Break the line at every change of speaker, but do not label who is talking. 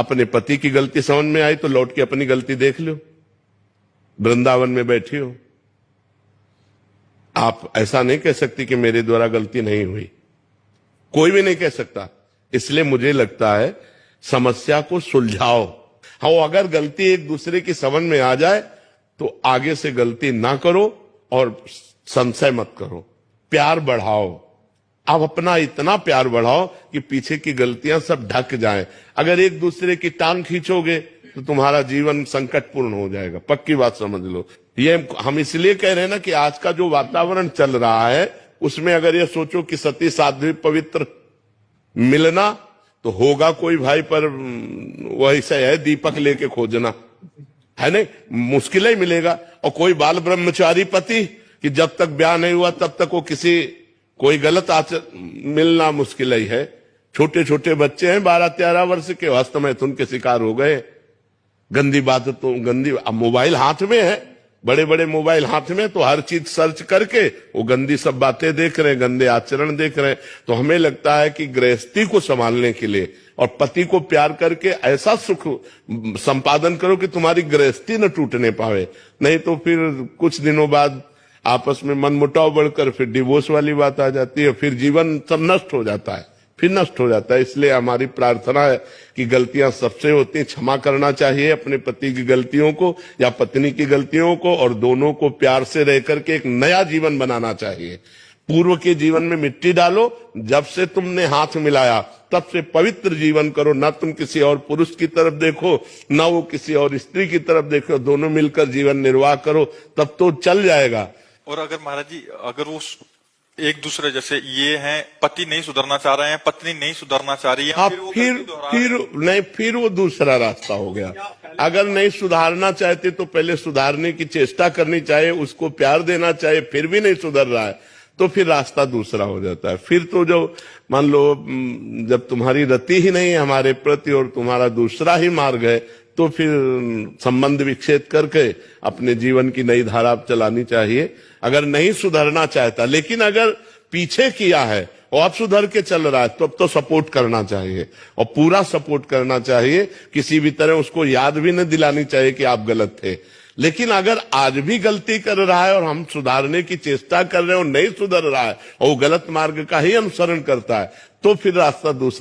अपने पति की गलती समझ में आई तो लौट के अपनी गलती देख लो। वृंदावन में बैठी हो, आप ऐसा नहीं कह सकती कि मेरे द्वारा गलती नहीं हुई, कोई भी नहीं कह सकता। इसलिए मुझे लगता है समस्या को सुलझाओ। हाँ, अगर गलती एक दूसरे की समझ में आ जाए तो आगे से गलती ना करो और संशय मत करो, प्यार बढ़ाओ। आप अपना इतना प्यार बढ़ाओ कि पीछे की गलतियां सब ढक जाएं। अगर एक दूसरे की टांग खींचोगे तो तुम्हारा जीवन संकटपूर्ण हो जाएगा, पक्की बात समझ लो। ये हम इसलिए कह रहे हैं ना कि आज का जो वातावरण चल रहा है उसमें अगर ये सोचो कि सती साध्वी पवित्र मिलना तो होगा कोई भाई, पर वैसे है दीपक लेके खोजना, है नहीं, मुश्किल ही मिलेगा। और कोई बाल ब्रह्मचारी पति कि जब तक ब्याह नहीं हुआ तब तक वो कोई गलत मिलना मुश्किल ही है। छोटे छोटे बच्चे हैं 12-13 वर्ष के, हस्तमैथुन के शिकार हो गए। गंदी बात तो गंदी, अब मोबाइल हाथ में है, बड़े बड़े मोबाइल हाथ में, तो हर चीज सर्च करके वो गंदी सब बातें देख रहे हैं, गंदे आचरण देख रहे हैं। तो हमें लगता है कि गृहस्थी को संभालने के लिए और पति को प्यार करके ऐसा सुख संपादन करो कि तुम्हारी गृहस्थी न टूटने पावे, नहीं तो फिर कुछ दिनों बाद आपस में मनमुटाव बढ़कर फिर डिवोर्स वाली बात आ जाती है, फिर जीवन सब नष्ट हो जाता है, फिर नष्ट हो जाता है। इसलिए हमारी प्रार्थना है कि गलतियां सबसे होती हैं, क्षमा करना चाहिए अपने पति की गलतियों को या पत्नी की गलतियों को, और दोनों को प्यार से रह करके एक नया जीवन बनाना चाहिए। पूर्व के जीवन में मिट्टी डालो, जब से तुमने हाथ मिलाया तब से पवित्र जीवन करो, ना तुम किसी और पुरुष की तरफ देखो ना वो किसी और स्त्री की तरफ देखो, दोनों मिलकर जीवन निर्वाह करो, तब तो चल जाएगा।
और अगर महाराज जी, अगर वो एक दूसरे जैसे ये हैं, पति नहीं सुधरना चाह रहे हैं, पत्नी नहीं सुधरना चाह रही है,
हाँ, फिर वो दूसरा रास्ता हो गया। अगर नहीं सुधारना चाहते तो पहले सुधारने की चेष्टा करनी चाहिए, उसको प्यार देना चाहिए, फिर भी नहीं सुधर रहा है तो फिर रास्ता दूसरा हो जाता है। फिर तो जो मान लो जब तुम्हारी रति ही नहीं है हमारे प्रति और तुम्हारा दूसरा ही मार्ग है, तो फिर संबंध विच्छेद करके अपने जीवन की नई धारा चलानी चाहिए। अगर नहीं सुधरना चाहता, लेकिन अगर पीछे किया है और अब सुधर के चल रहा है तो अब तो सपोर्ट करना चाहिए और पूरा सपोर्ट करना चाहिए। किसी भी तरह उसको याद भी नहीं दिलानी चाहिए कि आप गलत थे। लेकिन अगर आज भी गलती कर रहा है और हम सुधारने की चेष्टा कर रहे हैं और नहीं सुधर रहा है और वो गलत मार्ग का ही अनुसरण करता है, तो फिर रास्ता दूसरा